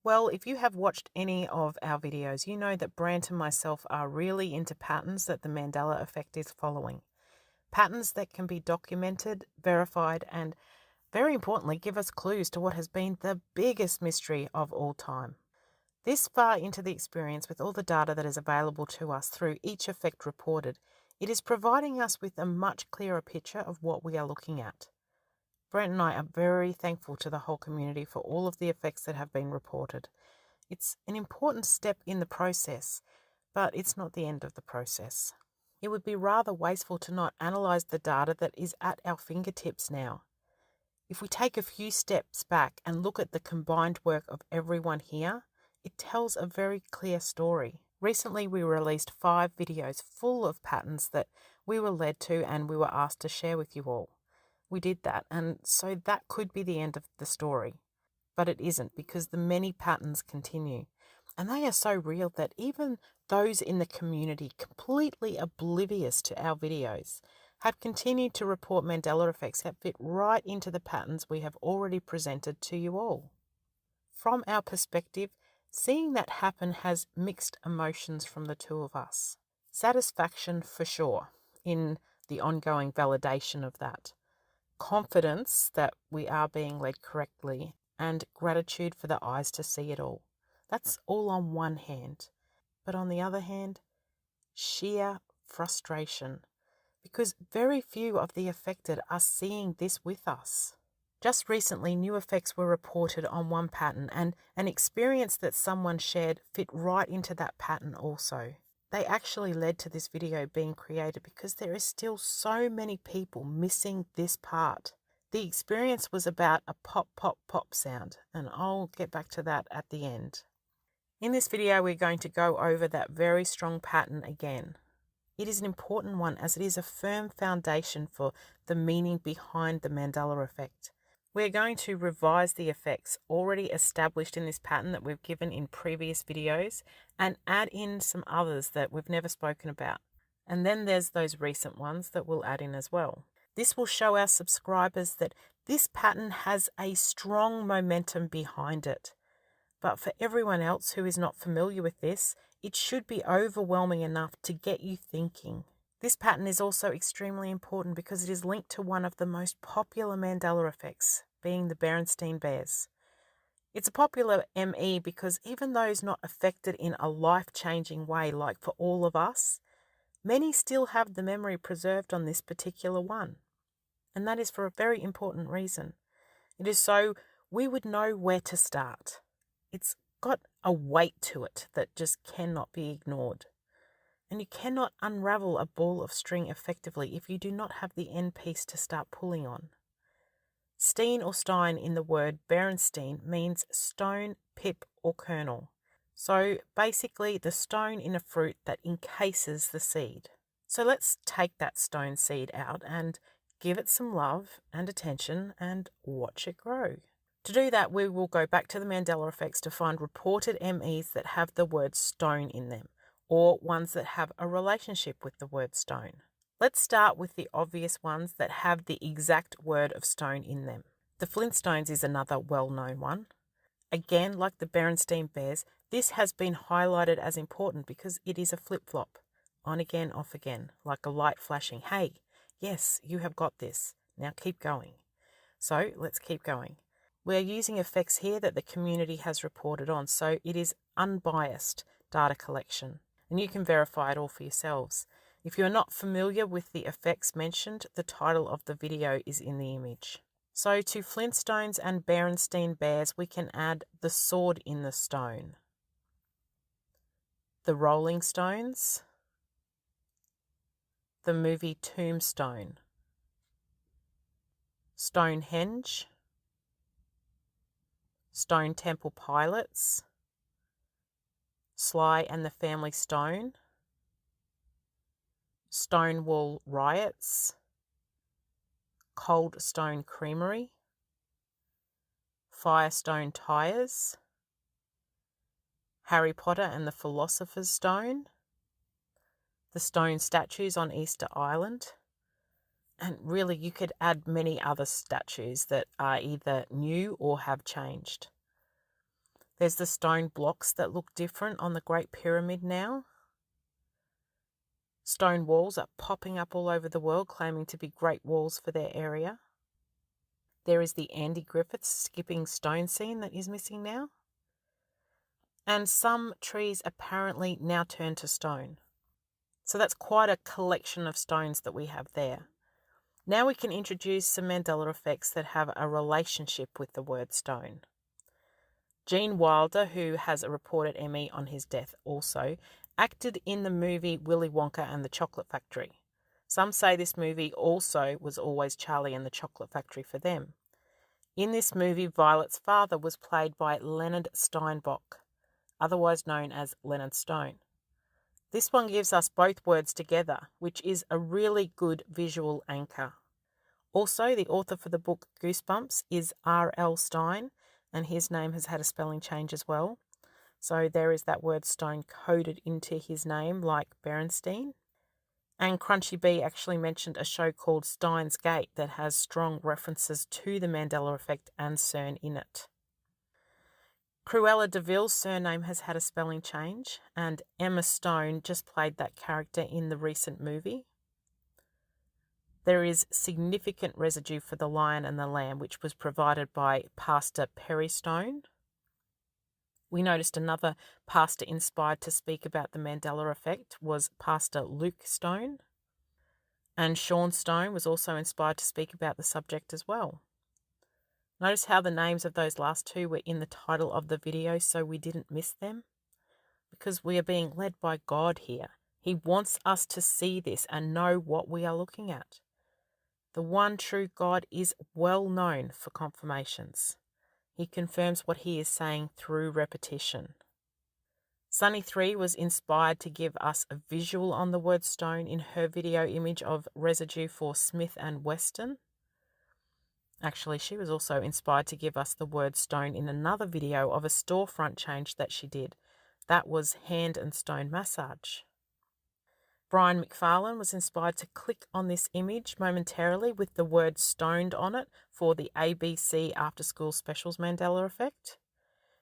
Well, if you have watched any of our videos, you know that Brant and myself are really into patterns that the Mandela effect is following. Patterns that can be documented, verified, and very importantly, give us clues to what has been the biggest mystery of all time. This far into the experience, with all the data that is available to us through each effect reported, it is providing us with a much clearer picture of what we are looking at. Brent and I are very thankful to the whole community for all of the effects that have been reported. It's an important step in the process, but it's not the end of the process. It would be rather wasteful to not analyse the data that is at our fingertips now. If we take a few steps back and look at the combined work of everyone here, it tells a very clear story. Recently, we released 5 videos full of patterns that we were led to and we were asked to share with you all. We did that, and so that could be the end of the story. But it isn't, because the many patterns continue. And they are so real that even those in the community completely oblivious to our videos have continued to report Mandela effects that fit right into the patterns we have already presented to you all. From our perspective, seeing that happen has mixed emotions from the two of us. Satisfaction for sure in the ongoing validation of that. Confidence that we are being led correctly, and gratitude for the eyes to see it all. That's all on one hand. But on the other hand, sheer frustration, because very few of the affected are seeing this with us. Just recently, new effects were reported on one pattern, and an experience that someone shared fit right into that pattern also. They actually led to this video being created because there is still so many people missing this part. The experience was about a pop, pop, pop sound, and I'll get back to that at the end. In this video, we're going to go over that very strong pattern again. It is an important one as it is a firm foundation for the meaning behind the Mandela effect. We're going to revise the effects already established in this pattern that we've given in previous videos and add in some others that we've never spoken about. And then there's those recent ones that we'll add in as well. This will show our subscribers that this pattern has a strong momentum behind it. But for everyone else who is not familiar with this, it should be overwhelming enough to get you thinking. This pattern is also extremely important because it is linked to one of the most popular Mandela effects, being the Berenstain bears. It's a popular ME because even those not affected in a life-changing way like for all of us, many still have the memory preserved on this particular one. And that is for a very important reason. It is so we would know where to start. It's got a weight to it that just cannot be ignored. And you cannot unravel a ball of string effectively if you do not have the end piece to start pulling on. Steen or Stein in the word Berenstain means stone, pip, or kernel. So basically the stone in a fruit that encases the seed. So let's take that stone seed out and give it some love and attention and watch it grow. To do that, we will go back to the Mandela effects to find reported MEs that have the word stone in them, or ones that have a relationship with the word stone. Let's start with the obvious ones that have the exact word of stone in them. The Flintstones is another well-known one. Again, like the Berenstain Bears, this has been highlighted as important because it is a flip-flop. On again, off again, like a light flashing. Hey, yes, you have got this. Now keep going. So let's keep going. We are using effects here that the community has reported on, so it is unbiased data collection. And you can verify it all for yourselves. If you're not familiar with the effects mentioned, the title of the video is in the image. So to Flintstones and Berenstain Bears, we can add the sword in the stone, the Rolling Stones, the movie Tombstone, Stonehenge, Stone Temple Pilots, Sly and the Family Stone, Stonewall Riots, Cold Stone Creamery, Firestone Tires, Harry Potter and the Philosopher's Stone, the stone statues on Easter Island, and really you could add many other statues that are either new or have changed. There's the stone blocks that look different on the Great Pyramid now. Stone walls are popping up all over the world, claiming to be great walls for their area. There is the Andy Griffiths skipping stone scene that is missing now. And some trees apparently now turn to stone. So that's quite a collection of stones that we have there. Now we can introduce some Mandela effects that have a relationship with the word stone. Gene Wilder, who has a reported Emmy on his death also, acted in the movie Willy Wonka and the Chocolate Factory. Some say this movie also was always Charlie and the Chocolate Factory for them. In this movie, Violet's father was played by Leonard Steinbock, otherwise known as Leonard Stone. This one gives us both words together, which is a really good visual anchor. Also, the author for the book Goosebumps is R.L. Stine, and his name has had a spelling change as well. So there is that word stone coded into his name, like Berenstain. And Crunchy Bee actually mentioned a show called Steins Gate that has strong references to the Mandela effect and CERN in it. Cruella de Vil's surname has had a spelling change, and Emma Stone just played that character in the recent movie. There is significant residue for The Lion and the Lamb, which was provided by Pastor Perry Stone. We noticed another pastor inspired to speak about the Mandela effect was Pastor Luke Stone. And Sean Stone was also inspired to speak about the subject as well. Notice how the names of those last two were in the title of the video so we didn't miss them? Because we are being led by God here. He wants us to see this and know what we are looking at. The one true God is well known for confirmations. He confirms what he is saying through repetition. Sunny3 was inspired to give us a visual on the word stone in her video image of residue for Smith and Weston. Actually, she was also inspired to give us the word stone in another video of a storefront change that she did. That was Hand and Stone Massage. Brian McFarlane was inspired to click on this image momentarily with the word stoned on it for the ABC After School Specials Mandela effect.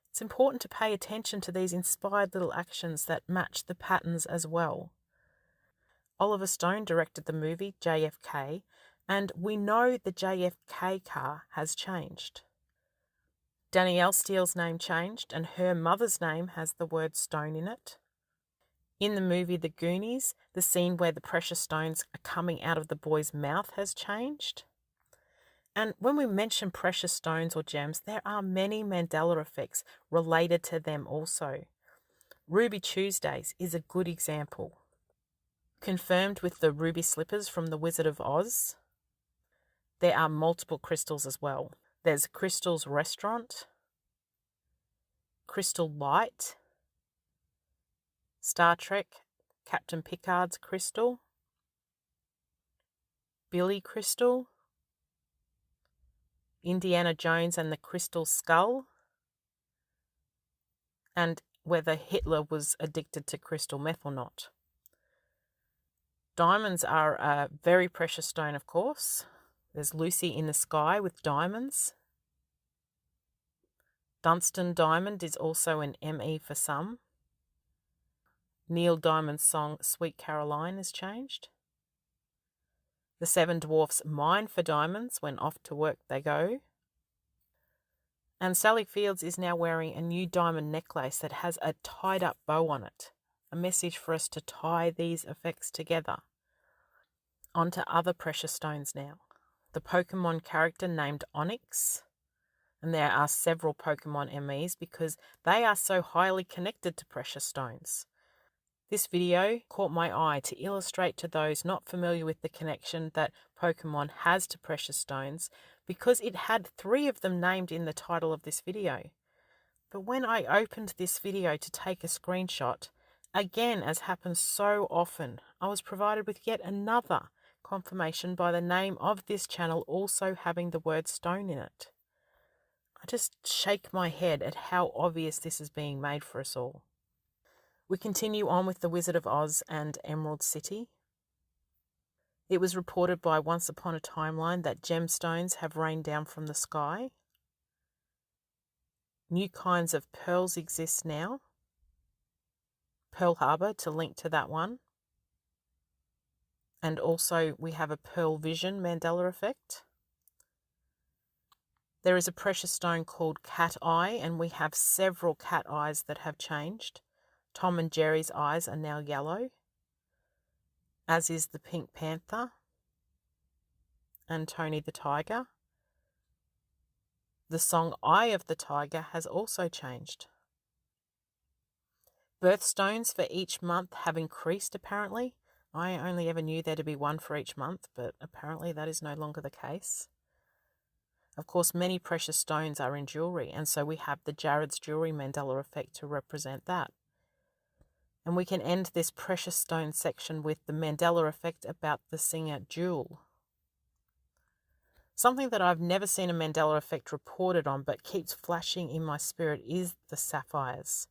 It's important to pay attention to these inspired little actions that match the patterns as well. Oliver Stone directed the movie JFK, and we know the JFK car has changed. Danielle Steele's name changed, and her mother's name has the word stone in it. In the movie The Goonies, the scene where the precious stones are coming out of the boy's mouth has changed. And when we mention precious stones or gems, there are many Mandela effects related to them also. Ruby Tuesdays is a good example. Confirmed with the ruby slippers from The Wizard of Oz. There are multiple crystals as well. There's Crystal's Restaurant, Crystal Light, Star Trek, Captain Picard's crystal, Billy Crystal, Indiana Jones and the Crystal Skull, and whether Hitler was addicted to crystal meth or not. Diamonds are a very precious stone, of course. There's Lucy in the Sky with diamonds. Dunstan Diamond is also an ME for some. Neil Diamond's song Sweet Caroline is changed. The Seven Dwarfs mine for diamonds when off to work they go. And Sally Fields is now wearing a new diamond necklace that has a tied up bow on it. A message for us to tie these effects together. On to other precious stones now. The Pokemon character named Onyx. And there are several Pokemon MEs because they are so highly connected to precious stones. This video caught my eye to illustrate to those not familiar with the connection that Pokemon has to precious stones because it had 3 of them named in the title of this video. But when I opened this video to take a screenshot, again, as happens so often, I was provided with yet another confirmation by the name of this channel also having the word stone in it. I just shake my head at how obvious this is being made for us all. We continue on with The Wizard of Oz and Emerald City. It was reported by Once Upon a Timeline that gemstones have rained down from the sky. New kinds of pearls exist now. Pearl Harbor to link to that one. And also we have a Pearl Vision Mandela effect. There is a precious stone called Cat Eye, and we have several cat eyes that have changed. Tom and Jerry's eyes are now yellow, as is the Pink Panther and Tony the Tiger. The song Eye of the Tiger has also changed. Birthstones for each month have increased apparently. I only ever knew there to be one for each month, but apparently that is no longer the case. Of course, many precious stones are in jewellery, and so we have the Jared's Jewellery Mandela effect to represent that. And we can end this precious stone section with the Mandela effect about the singer Jewel. Something that I've never seen a Mandela effect reported on but keeps flashing in my spirit is the sapphires.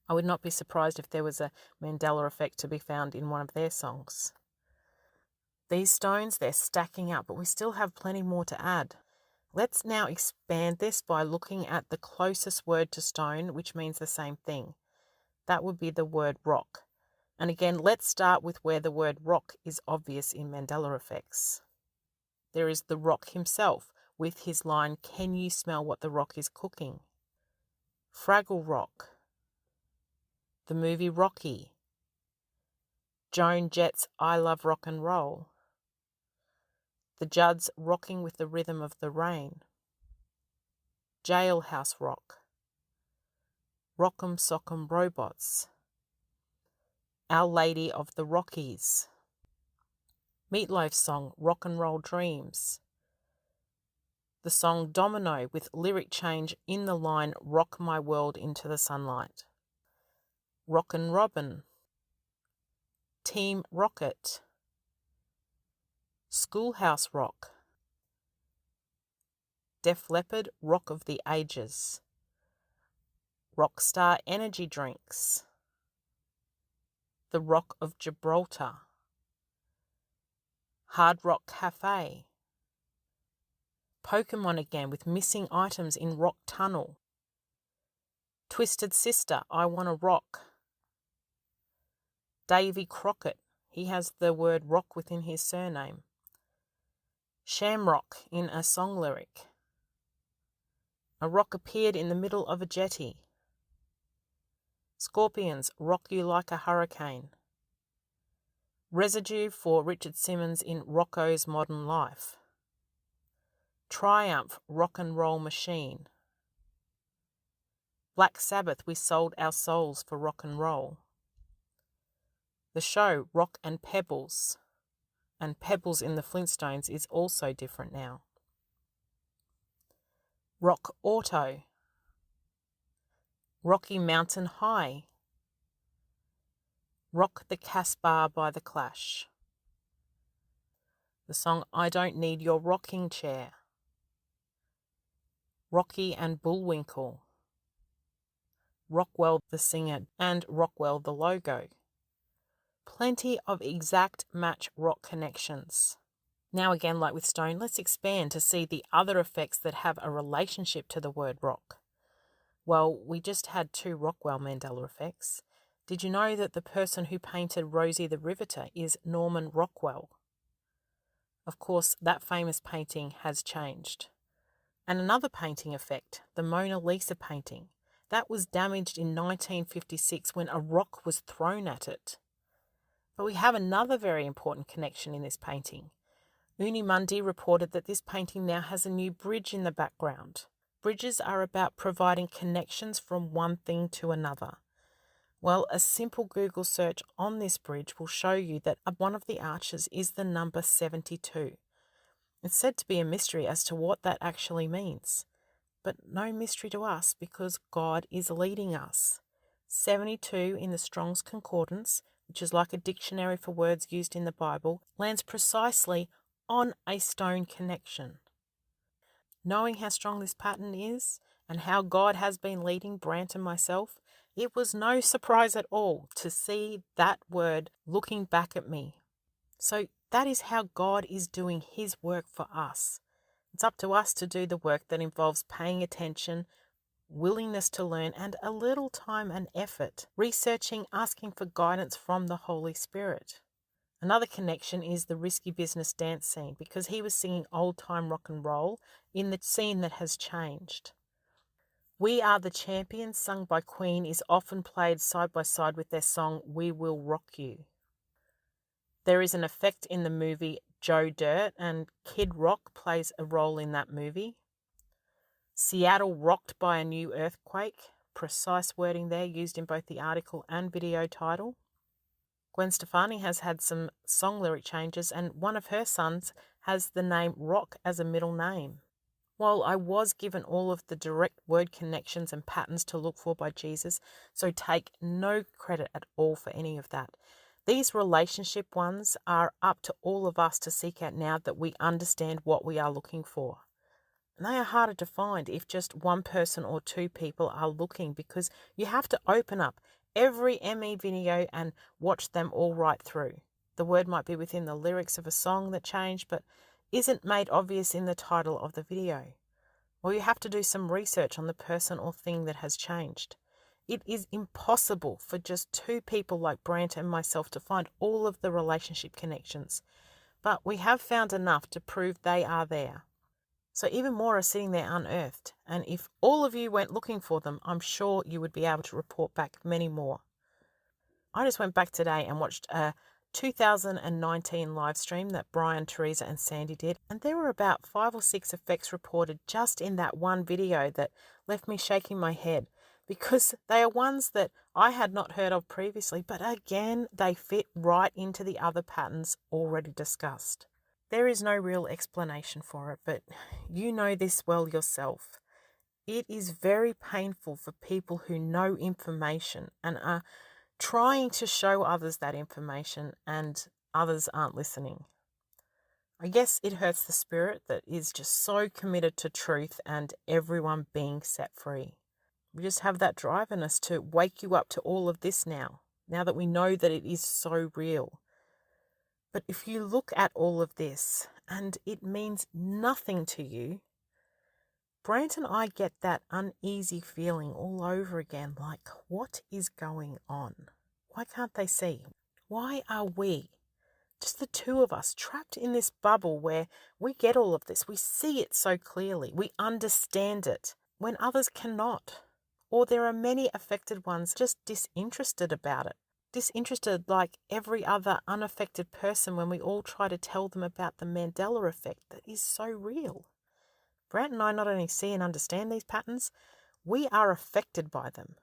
I would not be surprised if there was a Mandela effect to be found in one of their songs. These stones, they're stacking up, but we still have plenty more to add. Let's now expand this by looking at the closest word to stone, which means the same thing. That would be the word rock. And again, let's start with where the word rock is obvious in Mandela effects. There is the rock himself with his line, "Can you smell what the rock is cooking?" Fraggle Rock. The movie Rocky. Joan Jett's I Love Rock and Roll. The Judds rocking with the rhythm of the rain. Jailhouse Rock. Rock'em Sock'em Robots. Our Lady of the Rockies. Meatloaf's song Rock and Roll Dreams. The song Domino with lyric change in the line Rock My World into the Sunlight. Rockin' Robin. Team Rocket. Schoolhouse Rock. Def Leppard Rock of the Ages. Rockstar Energy Drinks. The Rock of Gibraltar. Hard Rock Cafe. Pokemon again with missing items in Rock Tunnel. Twisted Sister, I Wanna Rock. Davy Crockett, he has the word rock within his surname. Shamrock in a song lyric. A rock appeared in the middle of a jetty. Scorpions, Rock You Like a Hurricane. Residue for Richard Simmons in Rocco's Modern Life. Triumph, Rock and Roll Machine. Black Sabbath, We Sold Our Souls for Rock and Roll. The show Rock and Pebbles, and Pebbles in the Flintstones is also different now. Rock Auto. Rocky Mountain High. Rock the Casbah by The Clash. The song I Don't Need Your Rocking Chair. Rocky and Bullwinkle. Rockwell the singer and Rockwell the logo. Plenty of exact match rock connections. Now again, like with stone, let's expand to see the other effects that have a relationship to the word rock. Well, we just had 2 Rockwell Mandela effects. Did you know that the person who painted Rosie the Riveter is Norman Rockwell? Of course, that famous painting has changed. And another painting effect, the Mona Lisa painting, that was damaged in 1956 when a rock was thrown at it. But we have another very important connection in this painting. Uni Mundi reported that this painting now has a new bridge in the background. Bridges are about providing connections from one thing to another. Well, a simple Google search on this bridge will show you that one of the arches is the number 72. It's said to be a mystery as to what that actually means. But no mystery to us because God is leading us. 72 in the Strong's Concordance, which is like a dictionary for words used in the Bible, lands precisely on a stone connection. Knowing how strong this pattern is and how God has been leading Brant and myself, it was no surprise at all to see that word looking back at me. So that is how God is doing his work for us. It's up to us to do the work that involves paying attention, willingness to learn, and a little time and effort researching, asking for guidance from the Holy Spirit. Another connection is the Risky Business dance scene, because he was singing old-time rock and roll in the scene that has changed. We Are the Champions, sung by Queen, is often played side by side with their song We Will Rock You. There is an effect in the movie Joe Dirt, and Kid Rock plays a role in that movie. Seattle rocked by a new earthquake, precise wording there used in both the article and video title. Gwen Stefani has had some song lyric changes, and one of her sons has the name Rock as a middle name. While I was given all of the direct word connections and patterns to look for by Jesus, so take no credit at all for any of that. These relationship ones are up to all of us to seek out now that we understand what we are looking for. And they are harder to find if just one person or two people are looking, because you have to open up every ME video and watch them all right through. The word might be within the lyrics of a song that changed, but isn't made obvious in the title of the video. Or you have to do some research on the person or thing that has changed. It is impossible for just two people like Brant and myself to find all of the relationship connections, but we have found enough to prove they are there. So even more are sitting there unearthed, and if all of you went looking for them, I'm sure you would be able to report back many more. I just went back today and watched a 2019 live stream that Brian, Teresa and Sandy did, and there were about 5 or 6 effects reported just in that one video that left me shaking my head, because they are ones that I had not heard of previously, but again they fit right into the other patterns already discussed. There is no real explanation for it, but you know this well yourself. It is very painful for people who know information and are trying to show others that information, and others aren't listening. I guess it hurts the spirit that is just so committed to truth and everyone being set free. We just have that drive in us to wake you up to all of this now that we know that it is so real. But if you look at all of this and it means nothing to you, Brant and I get that uneasy feeling all over again, like, what is going on? Why can't they see? Why are we, just the two of us, trapped in this bubble where we get all of this? We see it so clearly. We understand it when others cannot. Or there are many affected ones just disinterested about it. Disinterested like every other unaffected person when we all try to tell them about the Mandela effect that is so real. Brant and I not only see and understand these patterns, we are affected by them.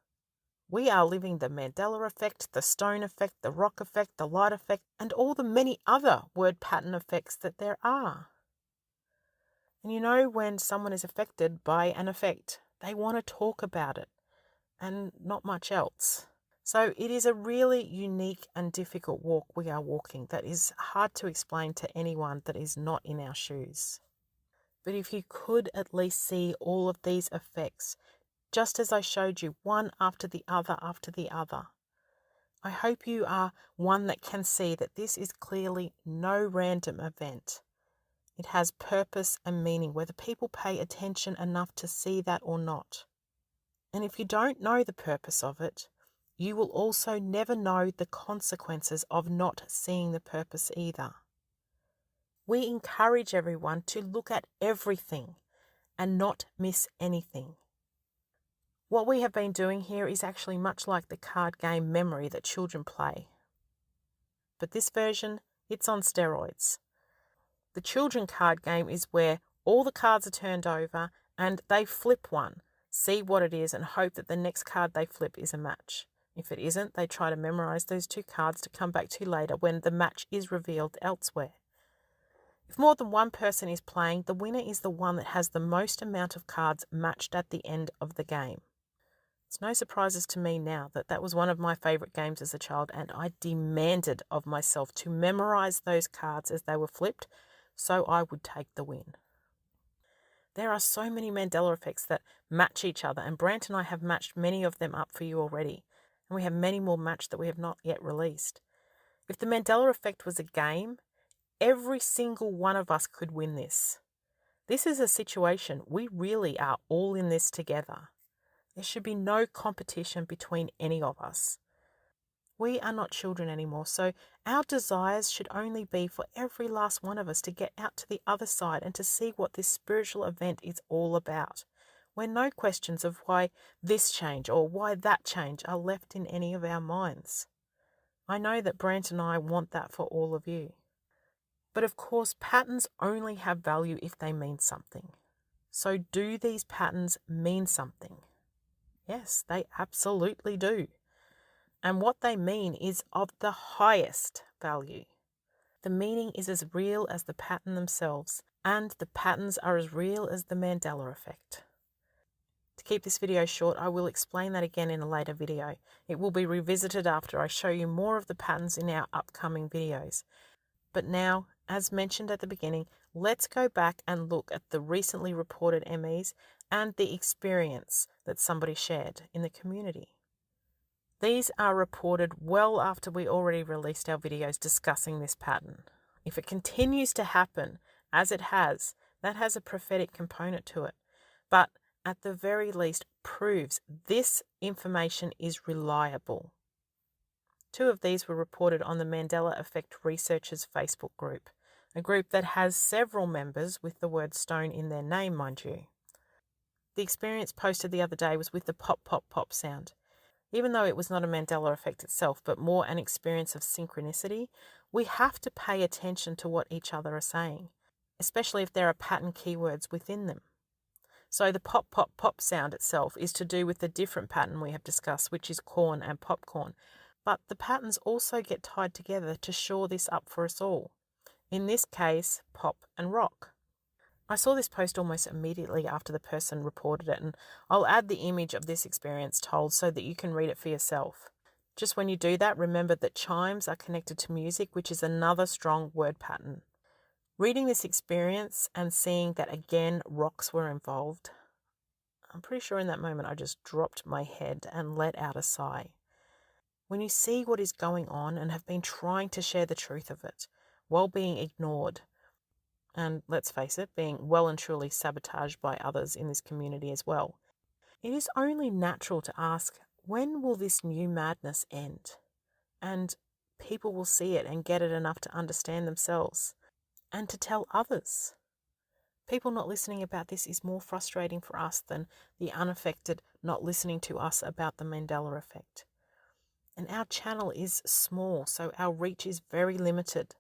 We are living the Mandela effect, the stone effect, the rock effect, the light effect, and all the many other word pattern effects that there are. And you know, when someone is affected by an effect, they want to talk about it and not much else. So it is a really unique and difficult walk we are walking that is hard to explain to anyone that is not in our shoes. But if you could at least see all of these effects, just as I showed you, one after the other, I hope you are one that can see that this is clearly no random event. It has purpose and meaning, whether people pay attention enough to see that or not. And if you don't know the purpose of it, you will also never know the consequences of not seeing the purpose either. We encourage everyone to look at everything and not miss anything. What we have been doing here is actually much like the card game Memory that children play. But this version, it's on steroids. The children card game is where all the cards are turned over and they flip one, see what it is, and hope that the next card they flip is a match. If it isn't, they try to memorize those 2 cards to come back to later when the match is revealed elsewhere. If more than one person is playing, the winner is the one that has the most amount of cards matched at the end of the game. It's no surprises to me now that that was one of my favourite games as a child, and I demanded of myself to memorize those cards as they were flipped so I would take the win. There are so many Mandela effects that match each other, and Brant and I have matched many of them up for you already, and we have many more matched that we have not yet released. If the Mandela effect was a game, every single one of us could win this. This is a situation we really are all in this together. There should be no competition between any of us. We are not children anymore, so our desires should only be for every last one of us to get out to the other side and to see what this spiritual event is all about, where no questions of why this change or why that change are left in any of our minds. I know that Brant and I want that for all of you. But of course, patterns only have value if they mean something. So do these patterns mean something? Yes, they absolutely do. And what they mean is of the highest value. The meaning is as real as the pattern themselves, and the patterns are as real as the Mandela effect. To keep this video short, I will explain that again in a later video. It will be revisited after I show you more of the patterns in our upcoming videos. But now, as mentioned at the beginning, let's go back and look at the recently reported MEs and the experience that somebody shared in the community. These are reported well after we already released our videos discussing this pattern. If it continues to happen, as it has, that has a prophetic component to it. But at the very least proves this information is reliable. 2 of these were reported on the Mandela Effect Researchers Facebook group, a group that has several members with the word stone in their name, mind you. The experience posted the other day was with the pop, pop, pop sound. Even though it was not a Mandela effect itself, but more an experience of synchronicity, we have to pay attention to what each other are saying, especially if there are pattern keywords within them. So the pop, pop, pop sound itself is to do with the different pattern we have discussed, which is corn and popcorn. But the patterns also get tied together to shore this up for us all. In this case, pop and rock. I saw this post almost immediately after the person reported it, and I'll add the image of this experience told so that you can read it for yourself. Just when you do that, remember that chimes are connected to music, which is another strong word pattern. Reading this experience and seeing that again rocks were involved, I'm pretty sure in that moment I just dropped my head and let out a sigh. When you see what is going on and have been trying to share the truth of it while being ignored, and let's face it, being well and truly sabotaged by others in this community as well, it is only natural to ask, when will this new madness end? And people will see it and get it enough to understand themselves and to tell others. People not listening about this is more frustrating for us than the unaffected not listening to us about the Mandela effect. And our channel is small, so our reach is very limited.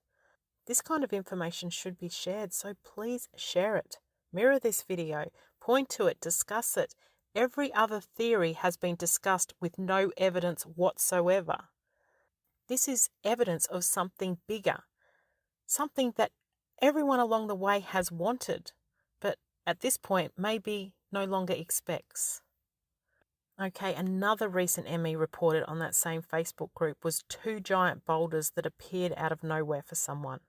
This kind of information should be shared, so please share it. Mirror this video, point to it, discuss it. Every other theory has been discussed with no evidence whatsoever. This is evidence of something bigger, something that everyone along the way has wanted, but at this point maybe no longer expects. Okay, another recent ME reported on that same Facebook group was 2 giant boulders that appeared out of nowhere for someone.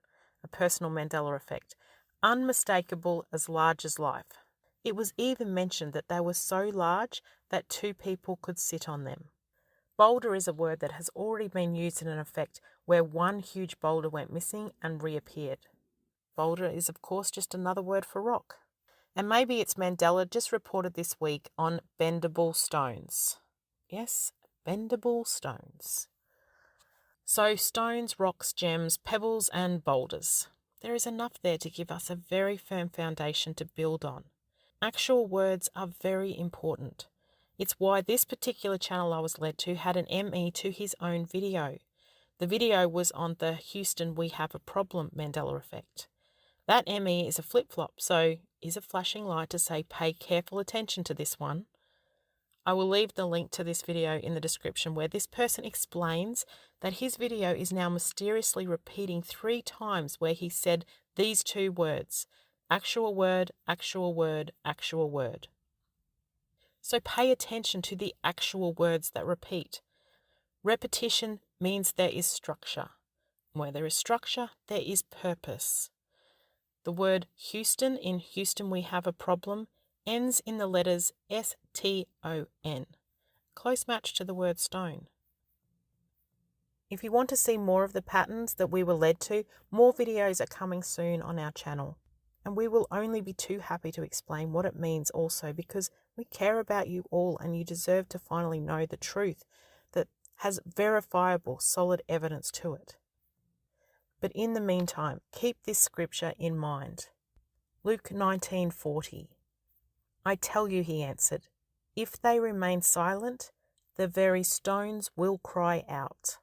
A personal Mandela effect, unmistakable, as large as life. It was even mentioned that they were so large that 2 people could sit on them. Boulder is a word that has already been used in an effect where one huge boulder went missing and reappeared. Boulder is of course just another word for rock. And maybe it's Mandela just reported this week on bendable stones. Yes, bendable stones. So stones, rocks, gems, pebbles and boulders. There is enough there to give us a very firm foundation to build on. Actual words are very important. It's why this particular channel I was led to had an ME to his own video. The video was on the Houston We Have a Problem Mandela effect. That ME is a flip-flop, so is a flashing light to say pay careful attention to this one. I will leave the link to this video in the description where this person explains that his video is now mysteriously repeating 3 times where he said these 2 words, actual word, actual word, actual word. So pay attention to the actual words that repeat. Repetition means there is structure. Where there is structure, there is purpose. The word Houston in Houston We Have a Problem ends in the letters S-T-O-N. Close match to the word stone. If you want to see more of the patterns that we were led to, more videos are coming soon on our channel. And we will only be too happy to explain what it means also, because we care about you all and you deserve to finally know the truth that has verifiable, solid evidence to it. But in the meantime, keep this scripture in mind. Luke 19:40. I tell you, he answered, if they remain silent, the very stones will cry out.